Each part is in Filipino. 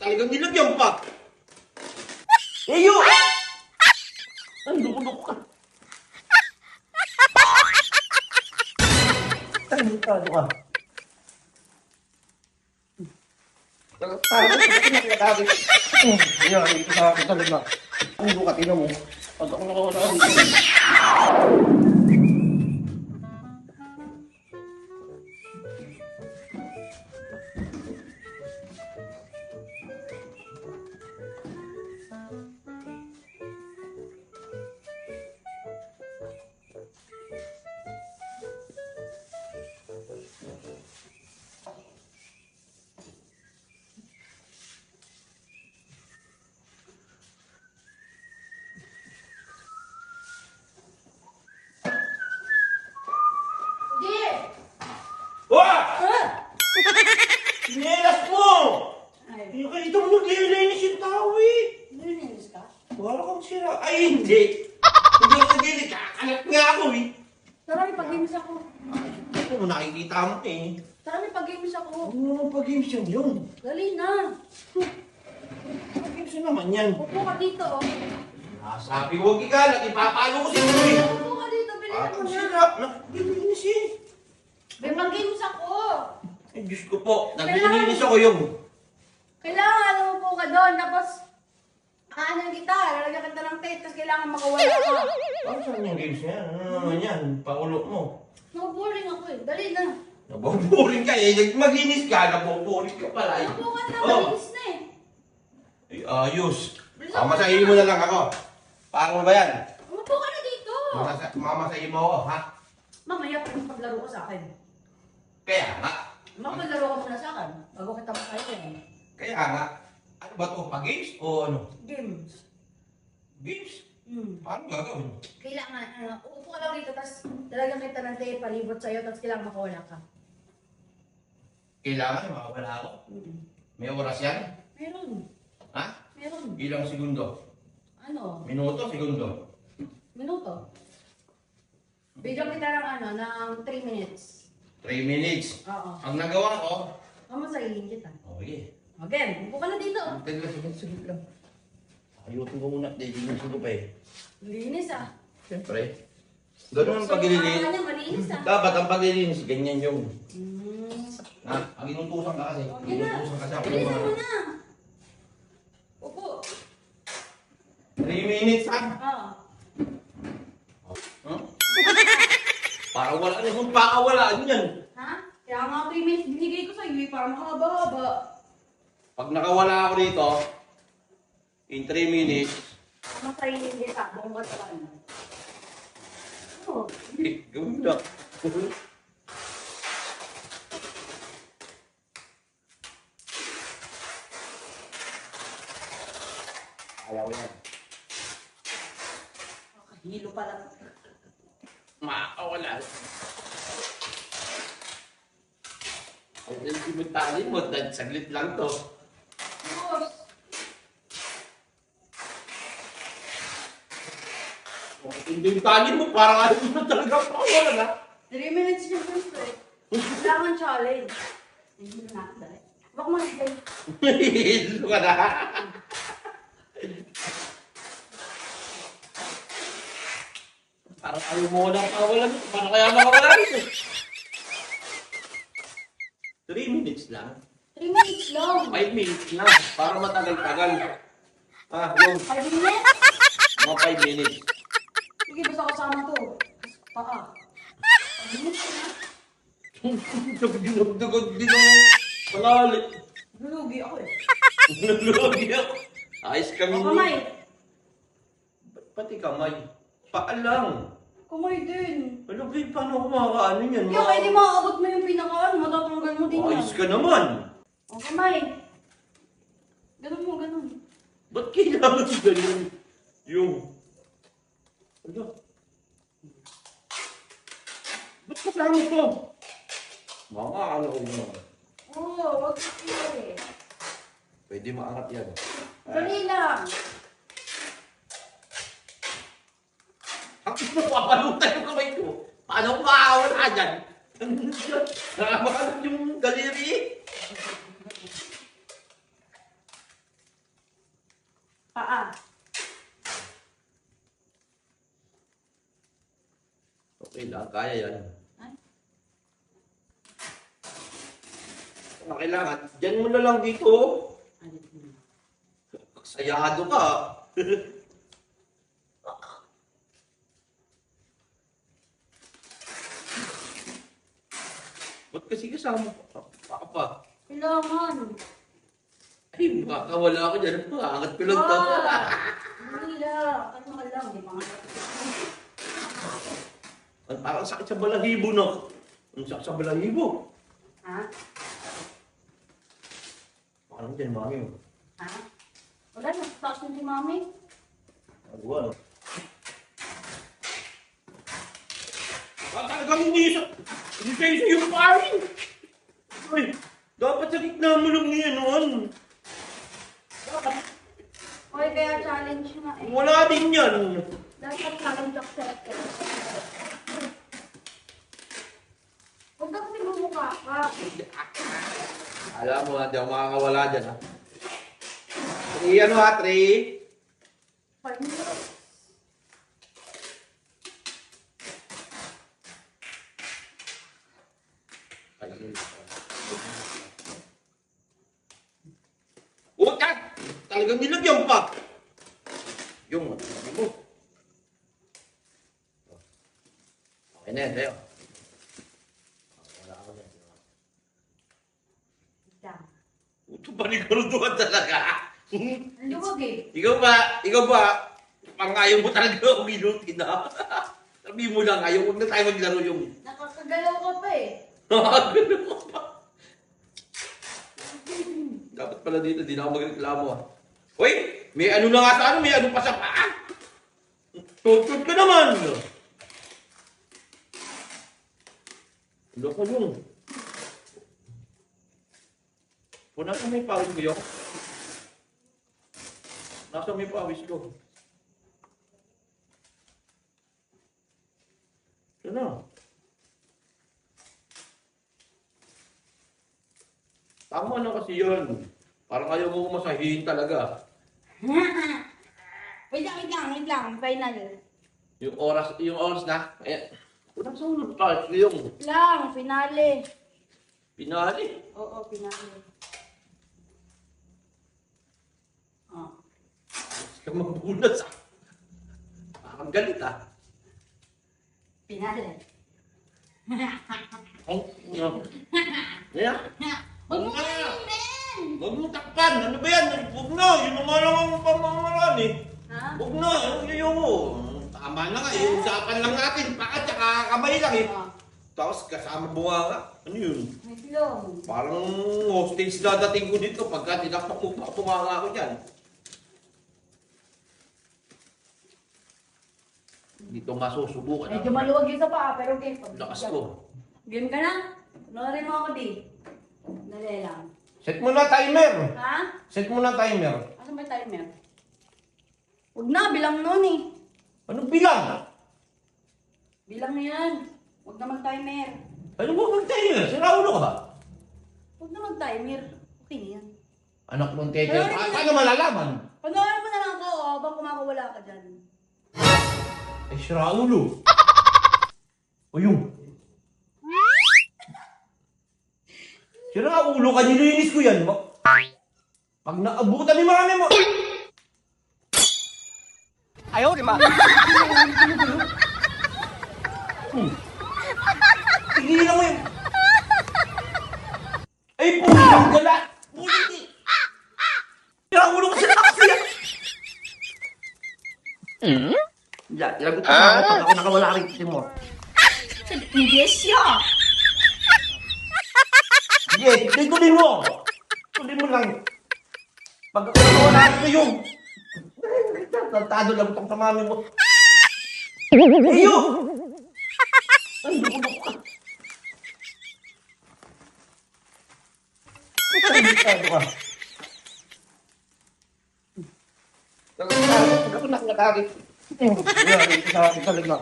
Talagang nilagyan pa. Eyo! Ay, lukulok ka. Tarantado ka. Tarantado ka. Ayan, ito sa akin talaga. Ang luka, tingnan mo. Pag ako nakawala dito. Sinelas mo! Ay, kahit mo naglilinis yung tao eh. Nilinis ka? Wala kang sira. Ay, hindi. Hindi ako naglilinis. Kakalat nga ako eh. Tara, may pag-games ako. Ito mo nakikita mo eh. Tara, may pag-games ako. Ano pag-games yan yun? Dali na. Pag-games yun naman yan. Upo ka dito, oh. Sabi ko, huwag ikalat. Ipapalo ko sa inyo eh. Upo ka dito, bilisan mo Ang na. sira. Naglilinis eh. May pag-games ako. Ay, Diyos ko po. Naglilinis ako yung. Kailangan upo ka doon, tapos aanan kita, lalagyan kita ng tape, tapos kailangan makawala ka. Ano saan yung games na yan? Ano naman yan? Paulo mo. Naboboring ako eh. Dali na. Naboboring ka eh. Maglinis ka. Naboboring ka pala eh. Upo ka na, Oh. malinis na eh. Ay, ayos. Mamasahin mo na lang ako. Paano ba yan? Upo ka na dito. Mamasahin mo ako, ha? Mamaya pa yung paglaro ka sa akin. Kaya nga. Maglaro ka muna sa akin, bago kita masahin. Kaya nga. Ano ba ito? Pag-games o ano? Games. Games? Hmm. Paano gagawin? Kailangan, uupo ka lang dito, tapos talagang kita ng tape, palibot sa'yo, tapos kailangan makawala ka. Kailangan makawala ako. May oras yan? Meron. Ha? Meron. Ilang segundo? Ano? Minuto? Segundo? Minuto. Bigyan kita ng ng 3 minutes. 3 minutes. Oo. Ang nagawa ko, Mamasahin kita. okay. Again, upo ka na dito. Sige lang. Ayutin ko muna. Lilinis ko pa eh. Linis ah. Siyempre. Ganun ang So, paglilinis. niya, malinis ah. Dapat ang paglilinis, ganyan yung. Hmm. Ha? Ang inutusan ka kasi. Okay na. Inutusan kasi ako. Bilisan mo na. Upo. 3 minutes ha? Oo. Huh? Para wala naman pakawala yan. Ha? Kaya nga 3 minutes binigay ko sa'yo eh, para makahaba-haba. Pag nakawala ako dito, in 3 minutes, Mamasahin kita, buong katawan. Oo. gawin mo na. Ayaw yan. Hilo pala. Makakawala. Ang sentimentalin mo, saglit lang to. Boss. Sentimentalin mo, parang ayaw mo talaga pakawala na. 3 minutes yung first eh. Kailangan challenge. Hindi na ako dahil. Baka maligay. Hilo ka na. Parang ayaw mo na pakawala nito. Paano kaya makawala nito? 3 minutes lang. 3 minutes lang. 5 minutes na. Para matagal-tagal. Ah, yung 5 minutes? mga 5 minutes. Sige, basta kasama to. Paa. 5 minutes na. Dugod din ang palali. Lulugi ako eh. Nalulugi ako. Ayos kami O kamay. Pati kamay. Paalang. Kamay din. Ano ba paano ako makakaano yan? Kaya kaya di makaabot mo yung pinakaan, matatanggal mo din yan. Ayos ka naman. O kamay. Ganun mo, ganun. Ba't kailangan ganyan? Yung... Ano? Ba't kasama ko? Mga ano ko naman. Oo, wag ka eh. Pwede maangat yan. Dali lang. Ang papalutan yung kamay ko. Paano ko makakawala dyan? Nakamakalap yung daliri. lang. Kaya yan. Ay. Kung kailangan, dyan mo na lang dito. Sayado ka. Ba't kasi kasama pa? Kailangan. Ay, makakawala ako dyan. Angat ko lang to. Hindi lang. Ano ka lang, di ba nga? Parang sakit sa balahibo, no? Ang sakit sa balahibo. Ha? Parang dyan, mami. Ha? Wala, nasa si mami. Ano ba, no? Talagang hindi sa yung parin. Ay, dapat sa gitna mo lang niya noon. Hoy, kaya challenge nga eh. Wala din yan. Dapat challenge accepted. Huwag ka kasi bumukha ka. Alam mo, hindi ako makakawala dyan, ha? 3, ano ha? 3. 5 minutes. Huwag ka! Talagang nilagyan pa. Yung, ano mo? Okay na yan, sa'yo. Wala ako dyan. Diyan. Ito pa rin karuduhan talaga. Ang luwag eh. Ikaw ba, pang ayaw mo talaga uminutin na. Sabi mo lang, ayaw, huwag na tayo maglaro yung... Nakakagalaw ka pa eh. Dapat pala dito, di na ako magreklamo, ha. Hoy, may ano na nga sa ano, may ano pa sa paa. Tutod ka naman. Ano ka yung? Kung nasa may pawis ko yun? Nasa may pawis ko. Ano? Tama na kasi yun. Parang ayaw mo masahihin talaga. Wait lang. Final. Yung oras na. Eh, unang sa ulo pa. Yung Lang, finale. pinali. Oo, finale. Oh. Ka mabunas, ah. Parang galit, ah. Finale. Oh, no. Yeah. Huwag mo Huwag na. kainin! Huwag mo takpan. Ano ba yan? Huwag na. Yun naman lang ang pamamaraan, eh. Ha? Huwag na. Yung mo. Tama na nga. Yung usapan lang natin. Paka tsaka kamay lang, eh. Oh. Tapos kasama bunga nga. Ano yun? May bilong. Parang hostage dadating ko dito pagka tinakpak mo pa pumanga ako dyan. Dito masusubukan. Medyo maluwag yung pa, pero game. Lakas ko. Game ka na? Panoorin mo ako di. Dali lang. Set mo na timer. Ha? Set mo na timer. Asan ba yung timer? Huwag na, bilang nun eh. Anong bilang? Bilang na yan. Huwag na mag-timer. Ano mo mag-timer? Sira ulo ka ba? Huwag na mag-timer. Okay na yan. Anak mong tete. Paano malalaman? Panoorin mo na lang ako, habang kumakawala ka dyan. Ay, sira ulo. O yung. Sira ulo ka, nilinis ko yan. Pag naabutan ni mami mo. Ayaw, di ba? Tigilan mo yun. Ay, pulang gala. Pulang. Sira ulo ka, sira kasi yan. Lagot ka sa pag ako nakawala rin kasi mo. Hindi siya. Yes, tuloy mo. Tuloy mo lang. Pag ako nakawala rin yung... Tantado lang itong sa mami mo. Iyo! Ay, lulok ka. Ay, tantado ka. Pag ako nakakarit. Sa talaga.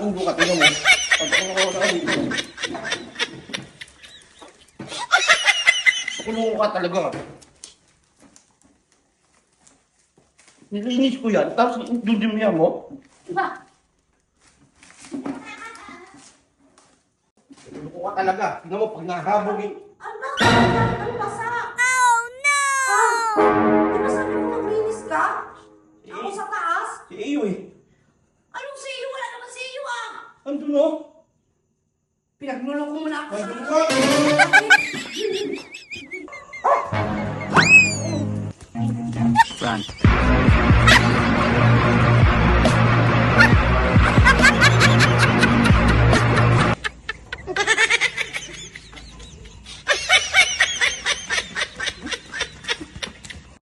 Ang buka, tingnan mo. Pag ako nakawala dito. Kulong ka talaga. Nilinis ko yan, tapos dudimya mo. Diba? Luluko ka talaga. Tingnan mo, pag nahabog eh. Ano ba? Ano basa? Oh no! Di ba sabi mo maglinis ka? Ako sa taas? Si Iyo eh. Anong sa iyo? Wala naman sa iyo ah! Andun no? Pinagluloko mo na ako sa Andun ka. taas. Run.